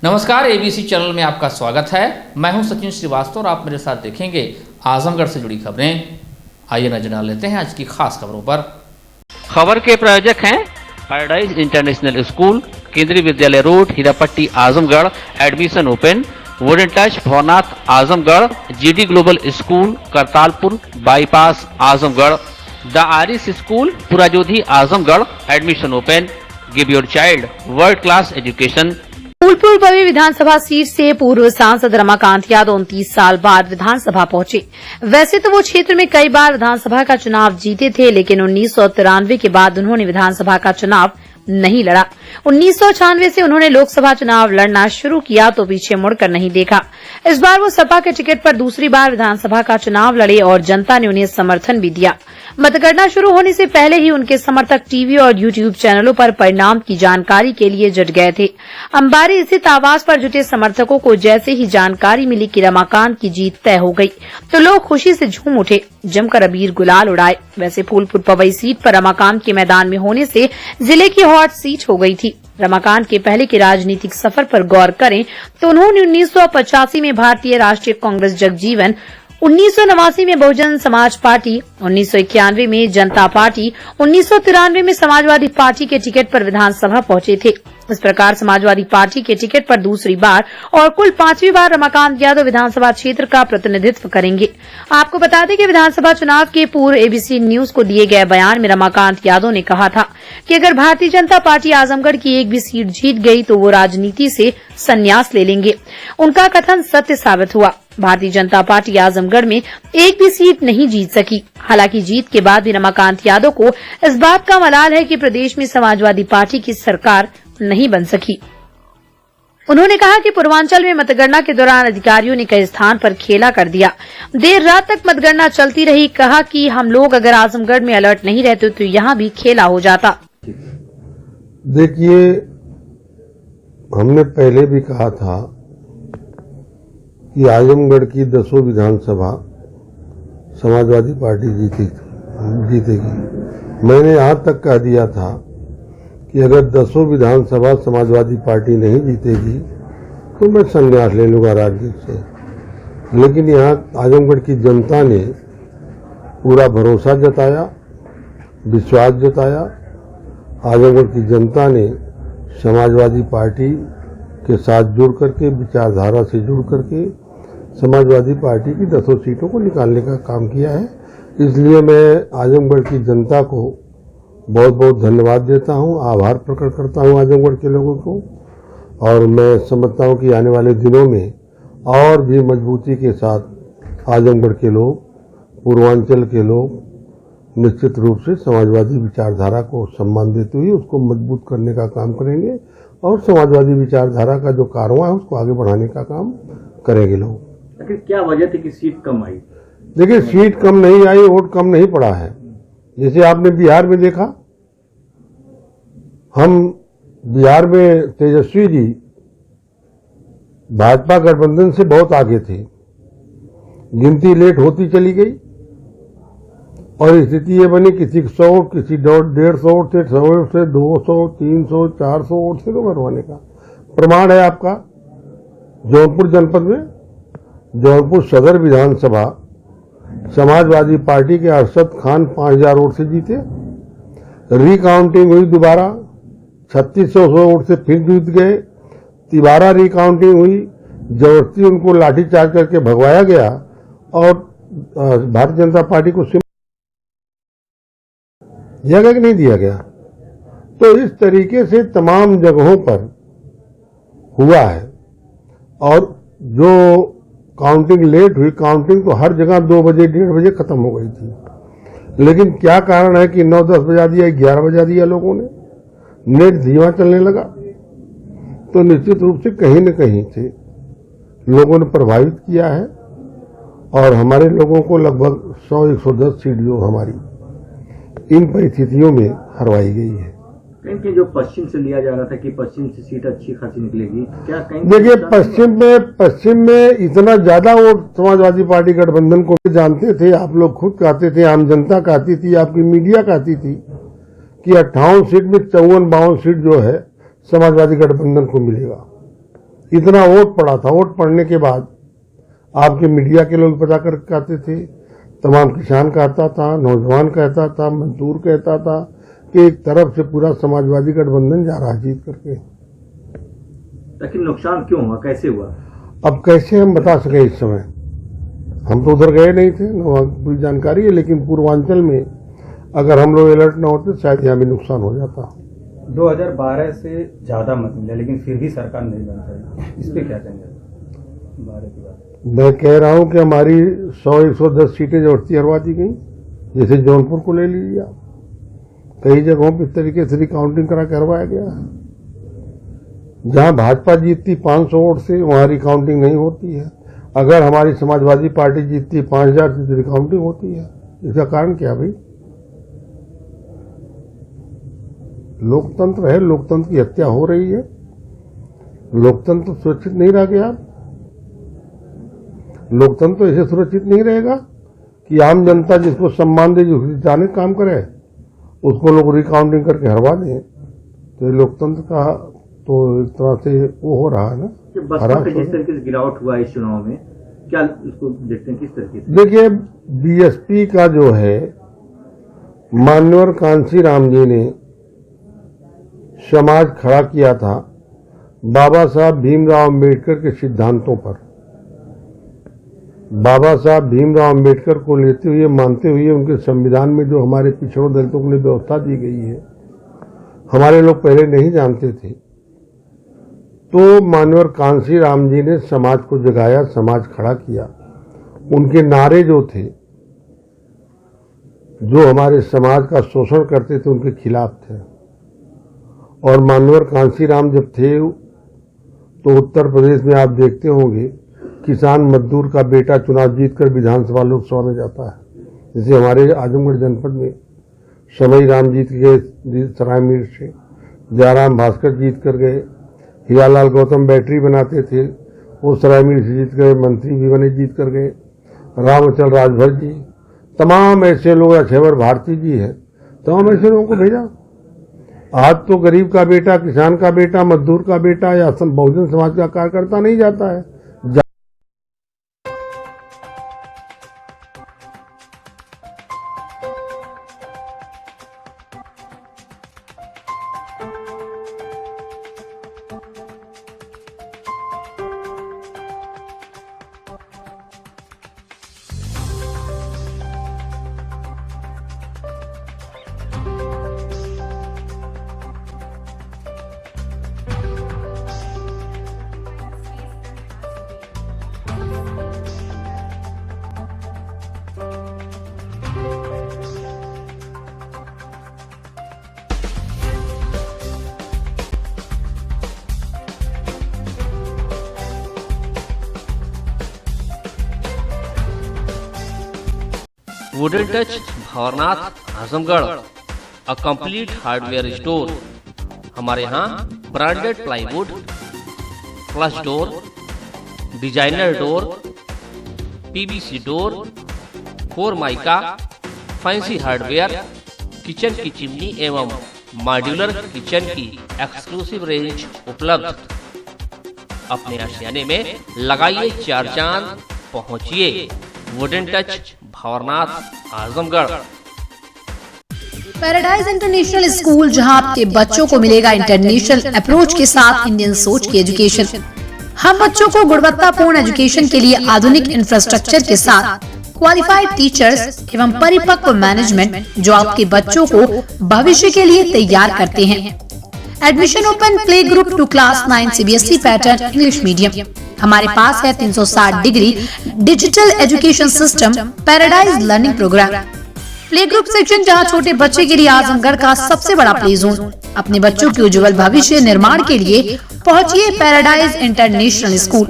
नमस्कार, ABC channel में आपका स्वागत है। मैं हूं सचिन श्रीवास्तव और आप मेरे साथ देखेंगे आजमगढ़ से जुड़ी खबरें। आइए नजर डाल लेते हैं आज की खास खबरों पर। खबर के प्रायोजक हैं paradise international school, Kendriya Vidyalaya road, Hirapatti, Azamgarh. Admission open. Wooden touch, Bhavnath, Azamgarh. GD global school, Kartalpur bypass, Azamgarh. The Aris school, Purajodhi, Azamgarh. Admission open. Give your child world class education. Phulpur पवी विधानसभा सीट से पूर्व सांसद रमाकांत यादव 29 साल बाद विधानसभा पहुंचे। वैसे तो वो क्षेत्र में कई बार विधानसभा का चुनाव जीते थे, लेकिन 1993 के बाद उन्होंने विधानसभा का चुनाव नहीं लड़ा। 1996 से उन्होंने लोकसभा चुनाव लड़ना शुरू किया तो पीछे मुड़कर नहीं देखा। इस बार वो सपा के टिकट पर दूसरी बार विधानसभा का चुनाव लड़े और जनता ने उन्हें समर्थन भी दिया। मतगणना शुरू होने से पहले ही उनके समर्थक टीवी और यूट्यूब चैनलों पर परिणाम की जानकारी के लिए जुट गए थे। अंबारी स्थित आवास पर जुटे समर्थकों को जैसे ही जानकारी मिली कि रमाकांत की जीत तय हो गई तो लोग खुशी से झूम उठे, जमकर अबीर गुलाल उड़ाए। वैसे फूलपुर पवई सीट पर रमाकांत के मैदान में होने से जिले की हॉट सीट हो गई थी। रमाकांत के पहले के राजनीतिक सफर पर गौर करें तो उन्होंने 1985 में भारतीय राष्ट्रीय कांग्रेस जगजीवन, 1989 में बहुजन समाज पार्टी, 1991 में जनता पार्टी, 1993 में समाजवादी पार्टी के टिकट पर विधानसभा पहुंचे थे। इस प्रकार समाजवादी पार्टी के टिकट पर दूसरी बार और कुल 5वीं बार रमाकांत यादव विधानसभा क्षेत्र का प्रतिनिधित्व करेंगे। आपको बता दें कि विधानसभा चुनाव के पूर्व एबीसी न्यूज को दिए गए बयान में रमाकांत यादव ने कहा था कि अगर भारतीय जनता पार्टी आजमगढ़ की एक भी सीट जीत गई तो वो राजनीति से संन्यास ले लेंगे। उनका कथन सत्य साबित हुआ। भारतीय जनता पार्टी आजमगढ़ में एक भी सीट नहीं जीत सकी। हालांकि जीत के बाद भी रमाकांत यादव को इस बात का मलाल है कि प्रदेश में समाजवादी पार्टी की सरकार नहीं बन सकी। उन्होंने कहा कि पूर्वांचल में मतगणना के दौरान अधिकारियों ने कई स्थान पर खेला कर दिया। देर रात तक मतगणना चलती रही। कहा कि हम लोग अगर आजमगढ़ में अलर्ट नहीं रहते तो यहाँ भी खेला हो जाता। देखिए, हमने पहले भी कहा था कि आजमगढ़ की 10 विधानसभा समाजवादी पार्टी जीतेगी। मैंने यहाँ तक कह दिया था कि अगर 10 विधानसभा समाजवादी पार्टी नहीं जीतेगी तो मैं संन्यास ले लूंगा राजनीति से। लेकिन यहाँ आजमगढ़ की जनता ने पूरा भरोसा जताया, विश्वास जताया। आजमगढ़ की जनता ने समाजवादी पार्टी के साथ जुड़ करके, विचारधारा से जुड़ करके समाजवादी पार्टी की 10 सीटों को निकालने का काम किया है। इसलिए मैं आजमगढ़ की जनता को बहुत बहुत धन्यवाद देता हूं, आभार प्रकट करता हूं आजमगढ़ के लोगों को। और मैं समझता हूं कि आने वाले दिनों में और भी मजबूती के साथ आजमगढ़ के लोग, पूर्वांचल के लोग निश्चित रूप से समाजवादी विचारधारा को सम्मान देते हुए उसको मजबूत करने का काम करेंगे और समाजवादी विचारधारा का जो कारवां है उसको आगे बढ़ाने का काम करेंगे लोग। आखिर क्या वजह थी कि सीट कम आई? देखिए, सीट कम नहीं आई, वोट कम नहीं पड़ा है। जैसे आपने बिहार में देखा, हम बिहार में तेजस्वी जी भाजपा गठबंधन से बहुत आगे थे। गिनती लेट होती चली गई और स्थिति ये बनी किसी 100 वोट, किसी 150 वोट से, 100 वोट से 200, 300, 400 वोट से बनवाने का प्रमाण है आपका। जौनपुर जनपद में, जौनपुर सदर विधानसभा समाजवादी पार्टी के अरशद खान 5000 वोट से जीते। रिकाउंटिंग हुई दोबारा, 3600 वोट से फिर जीत गए। तिबारा रिकाउंटिंग हुई, जबरदस्ती उनको लाठीचार्ज करके भगवाया गया और भारतीय जनता पार्टी को दिया गया कि नहीं दिया गया। तो इस तरीके से तमाम जगहों पर हुआ है। और जो काउंटिंग लेट हुई, काउंटिंग तो हर जगह 2 बजे 1:30 बजे खत्म हो गई थी। लेकिन क्या कारण है कि 9-10 बजा दिया, 11 बजा दिया लोगों ने, नेट धीमा चलने लगा। तो निश्चित रूप से कहीं न कहीं से लोगों ने प्रभावित किया है और हमारे लोगों को लगभग 100-110 सीट जो हमारी इन परिस्थितियों में हरवाई गई है। कहीं जो पश्चिम से लिया जा रहा था कि पश्चिम से सीट अच्छी खासी निकलेगी, क्या कहीं? देखिए, पश्चिम में इतना ज्यादा वोट समाजवादी पार्टी गठबंधन को जानते थे। आप लोग खुद कहते थे, आम जनता कहती थी, आपकी मीडिया कहती थी कि 58 सीट में 54-52 सीट जो है समाजवादी गठबंधन को मिलेगा। इतना वोट पड़ा था। वोट पड़ने के बाद आपके मीडिया के लोग पता करके आते थे, तमाम किसान कहता था, नौजवान कहता था, मजदूर कहता था कि एक तरफ से पूरा समाजवादी गठबंधन जा रहा है जीत करके। लेकिन नुकसान क्यों हुआ, कैसे हुआ? अब कैसे हम बता सके इस समय, हम तो उधर गए नहीं थे, वहाँ पूरी जानकारी है, लेकिन पूर्वांचल में अगर हम लोग अलर्ट न होते शायद यहाँ भी नुकसान हो जाता। 2012 से ज्यादा मत मिले लेकिन फिर भी सरकार नहीं बन पाई, इस पे क्या कहेंगे? 12 की बात मैं कह रहा हूँ कि हमारी 100-110 सीटें जोड़ती हरवा दी गई। जैसे जौनपुर को ले लीजिए, कई जगहों पर इस तरीके से रिकाउंटिंग करा करवाया गया। जहां भाजपा जीतती 500 वोट से, वहां रिकाउंटिंग नहीं होती है। अगर हमारी समाजवादी पार्टी जीतती 5000 से, तो रिकाउंटिंग होती है। इसका कारण क्या भाई? लोकतंत्र है, लोकतंत्र की हत्या हो रही है। लोकतंत्र सुरक्षित नहीं रह गया। लोकतंत्र ऐसे सुरक्षित नहीं रहेगा कि आम जनता जिसको सम्मान दे, जो जाने काम करे, उसको लोग रिकाउंटिंग करके हरवा दें। तो ये लोकतंत्र का तो एक तरह से वो हो रहा है ना। बसपा का जिस तरीके से गिरावट हुआ इस चुनाव में, क्या इसको देखते हैं, किस तरीके से? देखिए, बीएसपी का जो है मान्यवर कांसी राम जी ने समाज खड़ा किया था बाबा साहब भीमराव अम्बेडकर के सिद्धांतों पर। बाबा साहब भीमराव अम्बेडकर को लेते हुए, मानते हुए, उनके संविधान में जो हमारे पिछड़ों दलितों के लिए व्यवस्था दी गई है, हमारे लोग पहले नहीं जानते थे। तो मान्यवर कांसी राम जी ने समाज को जगाया, समाज खड़ा किया। उनके नारे जो थे, जो हमारे समाज का शोषण करते थे, उनके खिलाफ थे। और मान्यवर कांसी राम जब थे तो उत्तर प्रदेश में आप देखते होंगे, किसान मजदूर का बेटा चुनाव जीतकर विधानसभा लोकसभा में जाता है। जैसे हमारे आजमगढ़ जनपद में शमई राम जीत गए सरायमीर से, जयराम भास्कर जीत कर गए, हीरालाल गौतम बैटरी बनाते थे, वो सरायमीर से जीत गए, मंत्री भी बने, जीत कर गए। रामचल राजभर जी, तमाम ऐसे लोग, अक्षयवर भारती जी है, तमाम ऐसे लोगों को भेजा। आज तो गरीब का बेटा, किसान का बेटा, मजदूर का बेटा या बहुजन समाज का कार्यकर्ता नहीं जाता है। Wooden touch Bhavarnath Azamgarh, a complete hardware store. हमारे यहाँ branded plywood, flush door, designer door, PVC door, 4 mica, fancy hardware, kitchen की चिमनी एवं मॉड्यूलर किचन की एक्सक्लूसिव रेंज उपलब्ध। अपने आशियाने में लगाइए 4 चांद, पहुंचिए wooden touch Bhavarnath Azamgarh. Paradise international school, जहां आपके बच्चों को मिलेगा इंटरनेशनल अप्रोच के साथ इंडियन सोच की एजुकेशन। हम बच्चों को गुणवत्तापूर्ण एजुकेशन के लिए आधुनिक इंफ्रास्ट्रक्चर के साथ क्वालिफाइड टीचर्स एवं परिपक्व मैनेजमेंट, जो आपके बच्चों को भविष्य के लिए तैयार करते हैं। Admission open play group to class 9 CBSE pattern English medium. हमारे पास है 360 degree digital education system, paradise learning program. Play group section, जहां छोटे बच्चे के लिए आजमगढ़ का सबसे बड़ा प्ले जोन। अपने बच्चों के उज्जवल भविष्य निर्माण के लिए पहुंचिए paradise international school,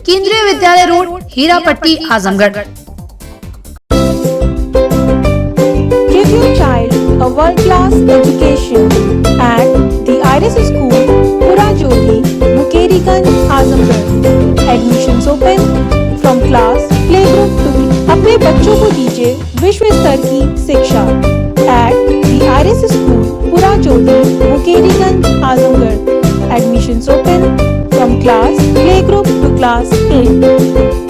Kendriya Vidyalaya road, Hirapatti, Azamgarh. Give your child a world-class education at the Iris School, Purajodi, Mukeriganj, Azamgarh. Admissions open from class playgroup to 3. अपने बच्चों को दीजिए विश्व स्तर की शिक्षा at the Iris School, Purajodi, Mukeriganj, Azamgarh. Admissions open from class playgroup to class 8.